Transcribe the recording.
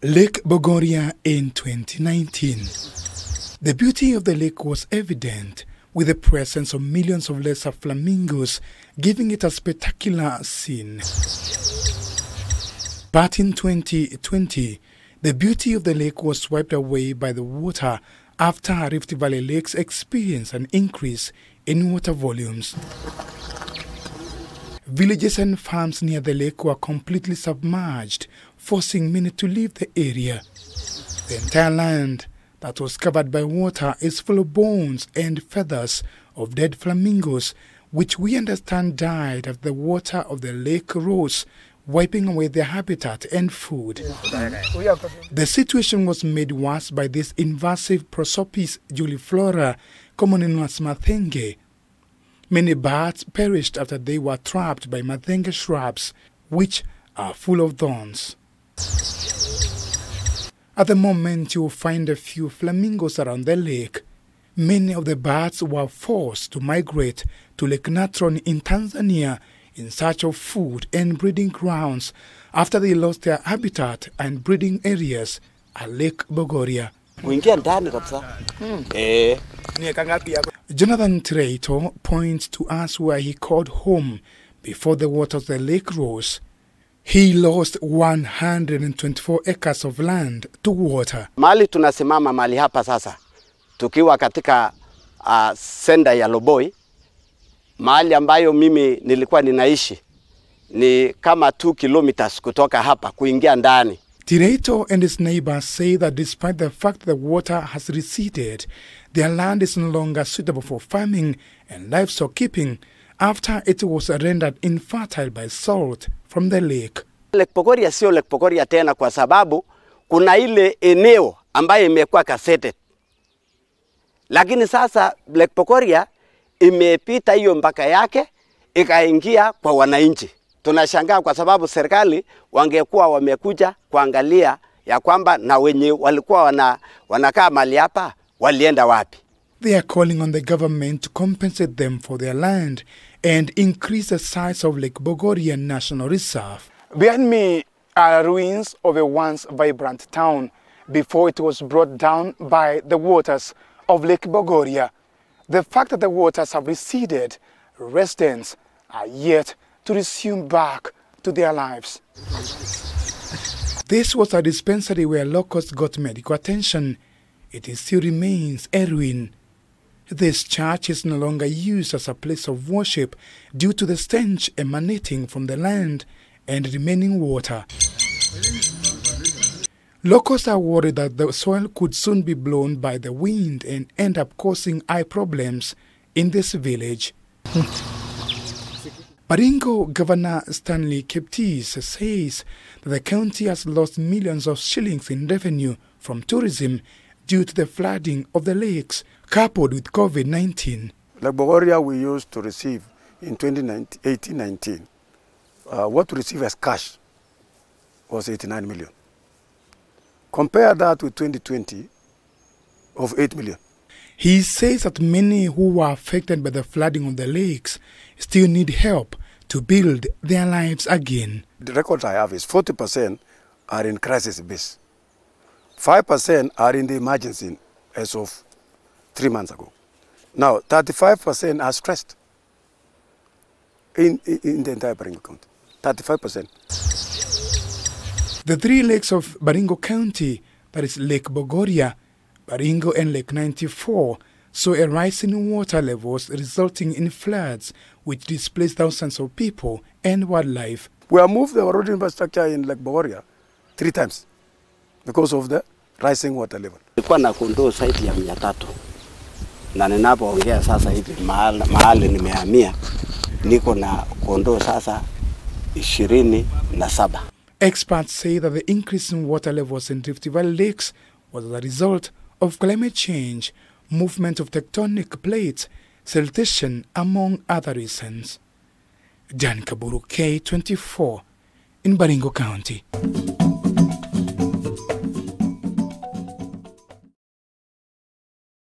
Lake Bogoria in 2019. The beauty of the lake was evident, with the presence of millions of lesser flamingos giving it a spectacular scene. But in 2020, the beauty of the lake was wiped away by the water after Rift Valley lakes experienced an increase in water volumes. Villages and farms near the lake were completely submerged, forcing many to leave the area. The entire land that was covered by water is full of bones and feathers of dead flamingos, which we understand died as the water of the lake rose, wiping away their habitat and food. The situation was made worse by this invasive Prosopis julifrola, commonly known as mathenge. Many birds perished after they were trapped by mathenge shrubs, which are full of thorns. At the moment, you will find a few flamingos around the lake. Many of the birds were forced to migrate to Lake Natron in Tanzania in search of food and breeding grounds after they lost their habitat and breeding areas at Lake Bogoria. Jonathan Treito points to us where he called home before the waters of the lake rose. He lost 124 acres of land to water. Mali tunasimama mali hapa sasa, tukiwa katika senda ya Loboi, mahali ambayo mimi nilikuwa ninaishi, ni kama 2 kilometers kutoka hapa kuingia ndani. Tireito and his neighbors say that despite the fact the water has receded, their land is no longer suitable for farming and livestock keeping after it was rendered infertile by salt from the lake. Lake Bogoria sio Lake Bogoria tena kwa sababu kuna ile eneo ambayo imekuwa receded. Lakini sasa Lake Bogoria imepita hiyo mpaka yake ikaingia kwa wananchi. Tunashangaa kwa sababu serikali wangekuwa wamekuja kuangalia ya kwamba na wenye walikuwa wanakaa mali hapa walienda wapi. They are calling on the government to compensate them for their land and increase the size of Lake Bogoria National Reserve. Behind me are ruins of a once vibrant town before it was brought down by the waters of Lake Bogoria. The fact that the waters have receded, residents are yet to resume back to their lives. This was a dispensary where locals got medical attention. It still remains a ruin. This church is no longer used as a place of worship due to the stench emanating from the land and remaining water. Locals are worried that the soil could soon be blown by the wind and end up causing eye problems in this village. Baringo Governor Stanley Keptis says that the county has lost millions of shillings in revenue from tourism due to the flooding of the lakes, coupled with COVID-19. Lake Bogoria we used to receive in 2018-19. What we received as cash was 89 million. Compare that with 2020 of 8 million. He says that many who were affected by the flooding of the lakes still need help to build their lives again. The record I have is 40% are in crisis base. 5% are in the emergency as of 3 months ago. Now, 35% are stressed in the entire Baringo County. 35%. The 3 lakes of Baringo County, that is Lake Bogoria, Baringo and Lake 94, saw a rise in water levels resulting in floods which displaced thousands of people and wildlife. We have moved the road infrastructure in Lake Bogoria 3 times because of the rising water level. Nilikuwa na kondoo zaidi ya 300 na ninapoongea sasa hivi mahali nimehamia niko na kondoo sasa 27. Experts say that the increase in water levels in Rift Valley lakes was as a result of climate change, movement of tectonic plates, siltation, among other reasons. Jan Kaburu, K24, in Baringo County.